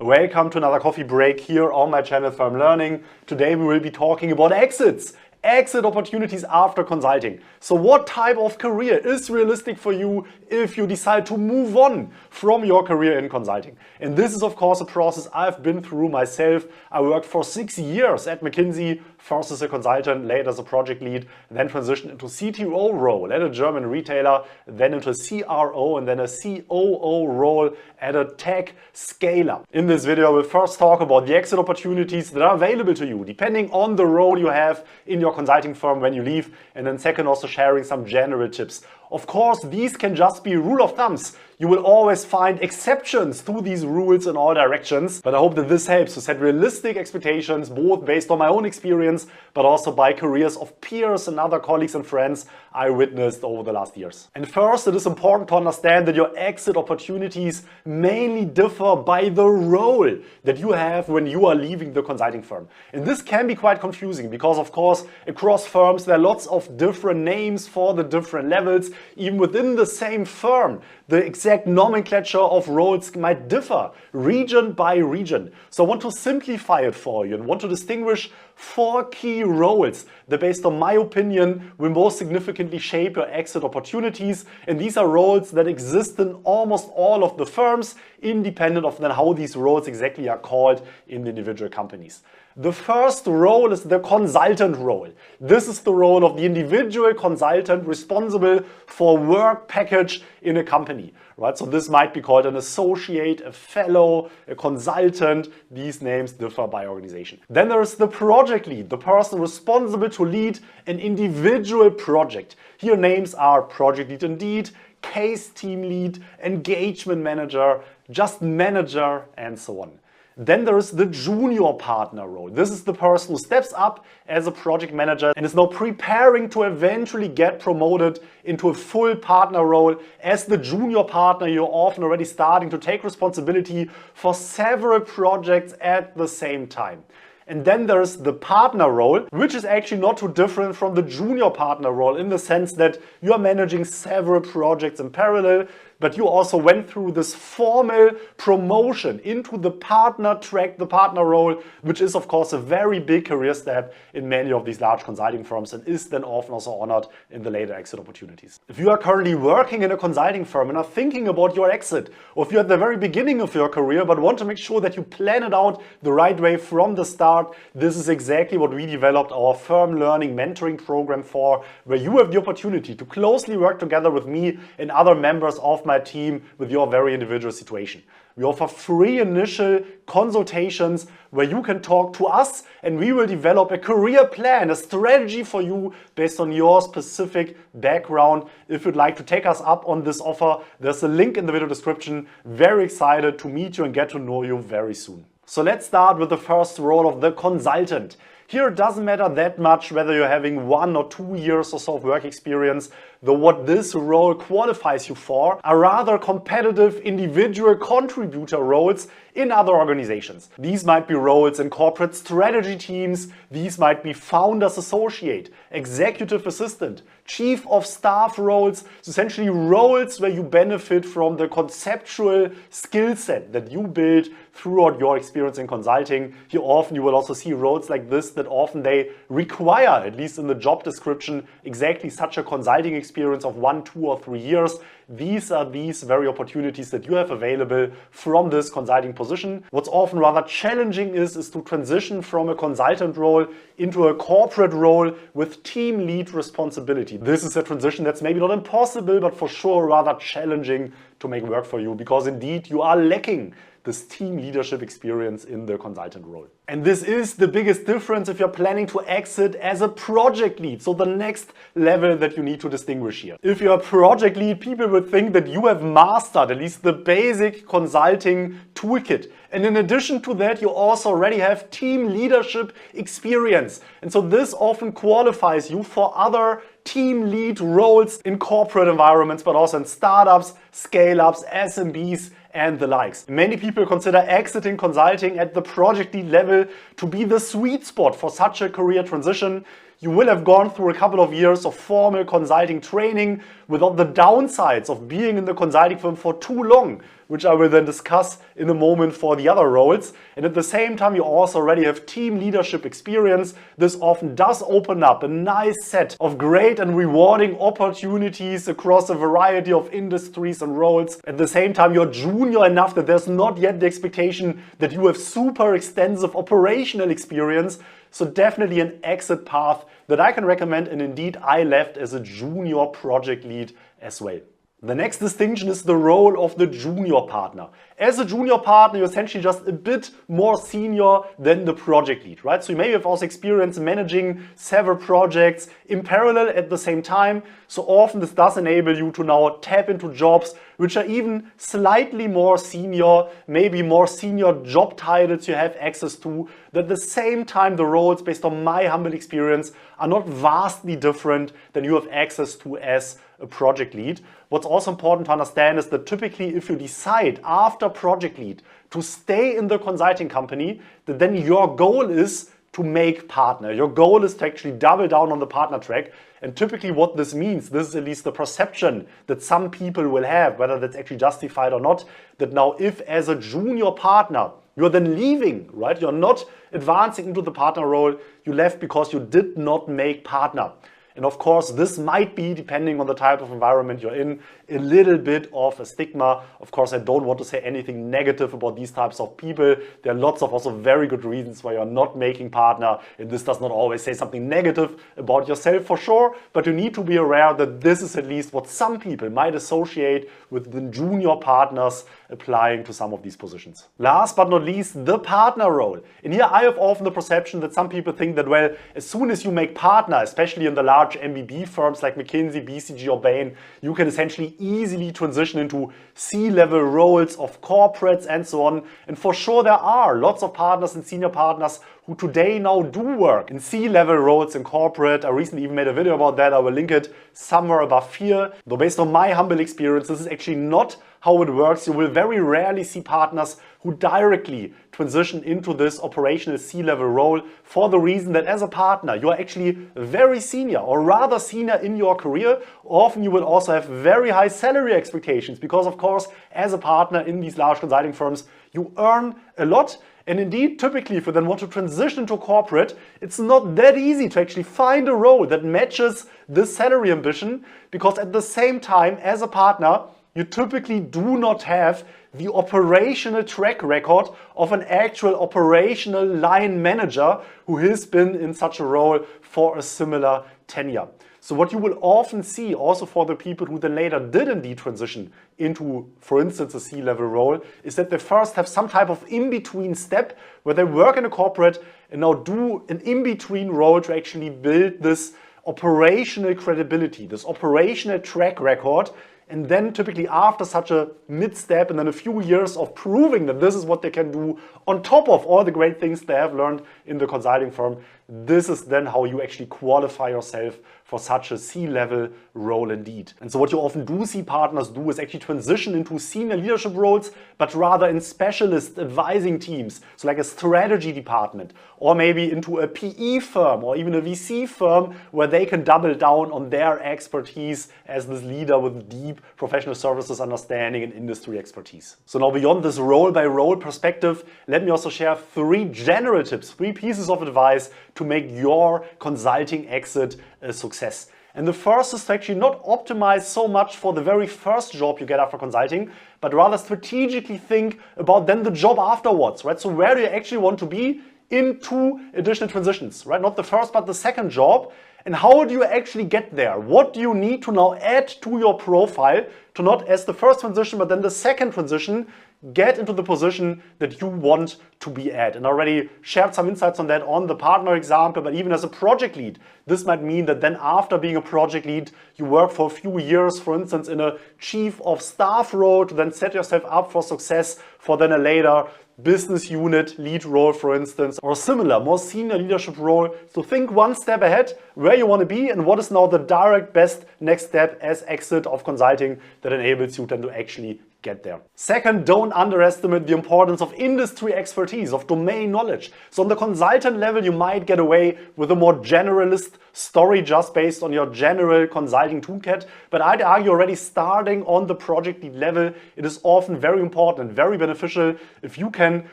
Welcome to another coffee break here on my channel Firm Learning. Today we will be talking about exit opportunities after consulting. So what type of career is realistic for you if you decide to move on from your career in consulting? And this is of course a process I've been through myself. I worked for 6 years at McKinsey, first as a consultant, later as a project lead, then transitioned into CTO role at a German retailer, then into a CRO and then a COO role at a tech scale-up. In this video, we'll first talk about the exit opportunities that are available to you, depending on the role you have in your consulting firm when you leave, and then second, also sharing some general tips. Of course, these can just be rule of thumbs. You will always find exceptions to these rules in all directions, but I hope that this helps to set realistic expectations, both based on my own experience, but also by careers of peers and other colleagues and friends I witnessed over the last years. And first, it is important to understand that your exit opportunities mainly differ by the role that you have when you are leaving the consulting firm. And this can be quite confusing because, of course, across firms, there are lots of different names for the different levels. Even within the same firm, the exact nomenclature of roles might differ region by region. So I want to simplify it for you and want to distinguish 4 key roles that, based on my opinion, will most significantly shape your exit opportunities. And these are roles that exist in almost all of the firms, independent of then how these roles exactly are called in the individual companies. The first role is the consultant role. This is the role of the individual consultant responsible for work package in a company, right? So this might be called an associate, a fellow, a consultant. These names differ by organization. Then there is the project lead, the person responsible to lead an individual project. Here names are project lead indeed, case team lead, engagement manager, just manager, and so on. Then there is the junior partner role. This is the person who steps up as a project manager and is now preparing to eventually get promoted into a full partner role. As the junior partner, you're often already starting to take responsibility for several projects at the same time. And then there's the partner role, which is actually not too different from the junior partner role in the sense that you are managing several projects in parallel, but you also went through this formal promotion into the partner track, the partner role, which is of course a very big career step in many of these large consulting firms and is then often also honored in the later exit opportunities. If you are currently working in a consulting firm and are thinking about your exit, or if you're at the very beginning of your career but want to make sure that you plan it out the right way from the start, this is exactly what we developed our Firm Learning mentoring program for, where you have the opportunity to closely work together with me and other members of my team with your very individual situation. We offer free initial consultations where you can talk to us and we will develop a career plan, a strategy for you based on your specific background. If you'd like to take us up on this offer, there's a link in the video description. Very excited to meet you and get to know you very soon. So let's start with the first role of the consultant. Here it doesn't matter that much whether you're having 1 or 2 years or so of work experience, though what this role qualifies you for are rather competitive individual contributor roles in other organizations. These might be roles in corporate strategy teams, these might be founder's associate, executive assistant, chief of staff roles, so essentially roles where you benefit from the conceptual skill set that you build throughout your experience in consulting. Here often you will also see roles like this that often they require, at least in the job description, exactly such a consulting experience of 1, 2, or 3 years. These are these very opportunities that you have available from this consulting position. What's often rather challenging is to transition from a consultant role into a corporate role with team lead responsibility. This is a transition that's maybe not impossible, but for sure rather challenging to make work for you because indeed you are lacking this team leadership experience in the consultant role. And this is the biggest difference if you're planning to exit as a project lead. So the next level that you need to distinguish here. If you're a project lead, people would think that you have mastered at least the basic consulting toolkit. And in addition to that, you also already have team leadership experience. And so this often qualifies you for other team lead roles in corporate environments, but also in startups, scale-ups, SMBs, and the likes. Many people consider exiting consulting at the project lead level to be the sweet spot for such a career transition. You will have gone through a couple of years of formal consulting training without the downsides of being in the consulting firm for too long. which I will then discuss in a moment for the other roles. And at the same time, you also already have team leadership experience. This often does open up a nice set of great and rewarding opportunities across a variety of industries and roles. At the same time, you're junior enough that there's not yet the expectation that you have super extensive operational experience. So definitely an exit path that I can recommend, and indeed I left as a junior project lead as well. The next distinction is the role of the junior partner. As a junior partner, you're essentially just a bit more senior than the project lead, right? So you maybe have also experience managing several projects in parallel at the same time. So often this does enable you to now tap into jobs which are even slightly more senior, maybe more senior job titles you have access to. That at the same time, the roles, based on my humble experience, are not vastly different than you have access to as a project lead. What's also important to understand is that typically if you decide after project lead to stay in the consulting company, that then your goal is to make partner. Your goal is to actually double down on the partner track. And typically what this means, this is at least the perception that some people will have, whether that's actually justified or not, that now if as a junior partner, you're then leaving, right? You're not advancing into the partner role, you left because you did not make partner. And of course, this might be, depending on the type of environment you're in, a little bit of a stigma. Of course, I don't want to say anything negative about these types of people. There are lots of also very good reasons why you're not making partner. And this does not always say something negative about yourself for sure, but you need to be aware that this is at least what some people might associate with the junior partners applying to some of these positions. Last but not least, the partner role. And here I have often the perception that some people think that, well, as soon as you make partner, especially in the large MBB firms like McKinsey, BCG or Bain, you can essentially easily transition into C-level roles of corporates and so on. And for sure there are lots of partners and senior partners who today now do work in C-level roles in corporate. I recently even made a video about that. I will link it somewhere above here. Though based on my humble experience, this is actually not how it works. You will very rarely see partners who directly transition into this operational C-level role, for the reason that as a partner, you are actually very senior, or rather senior in your career. Often you will also have very high salary expectations because, of course, as a partner in these large consulting firms, you earn a lot. And indeed, typically, if you then want to transition to corporate, it's not that easy to actually find a role that matches this salary ambition, because at the same time, as a partner, you typically do not have the operational track record of an actual operational line manager who has been in such a role for a similar tenure. So what you will often see also for the people who then later did indeed transition into, for instance, a C-level role, is that they first have some type of in-between step where they work in a corporate and now do an in-between role to actually build this operational credibility, this operational track record. And then typically after such a mid-step and then a few years of proving that this is what they can do on top of all the great things they have learned in the consulting firm, this is then how you actually qualify yourself for such a C-level role indeed. And so what you often do see partners do is actually transition into senior leadership roles, but rather in specialist advising teams. So like a strategy department, or maybe into a PE firm or even a VC firm where they can double down on their expertise as this leader with deep professional services understanding and industry expertise. So now beyond this role by role perspective, let me also share 3 general tips, 3 pieces of advice to make your consulting exit a success. And the first is to actually not optimize so much for the very first job you get after consulting, but rather strategically think about then the job afterwards, right? So where do you actually want to be in 2 additional transitions, right? Not the first, but the second job. And how do you actually get there? What do you need to now add to your profile to not as the first transition, but then the second transition, get into the position that you want to be at? And I already shared some insights on that on the partner example, but even as a project lead, this might mean that then after being a project lead, you work for a few years, for instance, in a chief of staff role to then set yourself up for success for then a later business unit lead role, for instance, or similar, more senior leadership role. So think one step ahead where you want to be and what is now the direct best next step as exit of consulting that enables you then to actually get there. Second, don't underestimate the importance of industry expertise, of domain knowledge. So on the consultant level, you might get away with a more generalist story just based on your general consulting toolkit. But I'd argue already starting on the project lead level, it is often very important and very beneficial if you can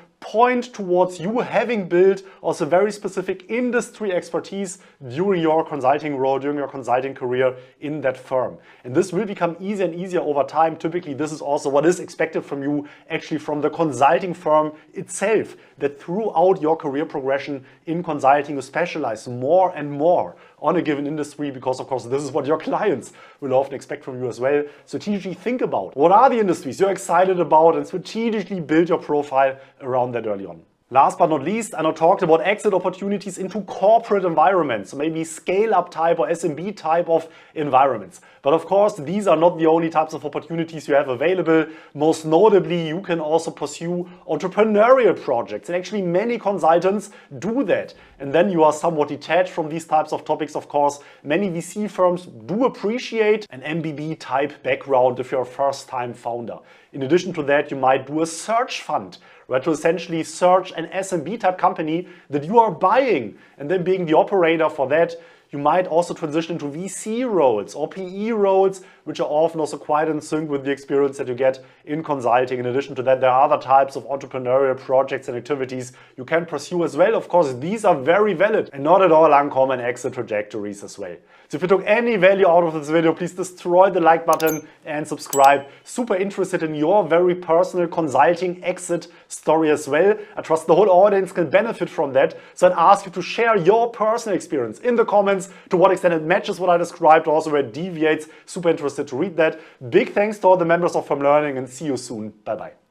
point towards you having built also very specific industry expertise during your consulting role, during your consulting career in that firm. And this will become easier and easier over time. Typically, this is also what is expected from you, actually from the consulting firm itself, that throughout your career progression in consulting, you specialize more and more on a given industry, because of course this is what your clients will often expect from you as well. Strategically think about what are the industries you're excited about and strategically build your profile around that early on. Last but not least, I now talked about exit opportunities into corporate environments, so maybe scale-up type or SMB type of environments. But of course, these are not the only types of opportunities you have available. Most notably, you can also pursue entrepreneurial projects. And actually, many consultants do that. And then you are somewhat detached from these types of topics, of course. Many VC firms do appreciate an MBB type background if you're a first-time founder. In addition to that, you might do a search fund, where to essentially search an SMB type company that you are buying, and then being the operator for that. You might also transition into VC roles or PE roles, which are often also quite in sync with the experience that you get in consulting. In addition to that, there are other types of entrepreneurial projects and activities you can pursue as well. Of course, these are very valid and not at all uncommon exit trajectories as well. So if you took any value out of this video, please destroy the like button and subscribe. Super interested in your very personal consulting exit story as well. I trust the whole audience can benefit from that. So I'd ask you to share your personal experience in the comments, to what extent it matches what I described, also where it deviates. Super interested to read that. Big thanks to all the members of From Learning, and see you soon. Bye bye.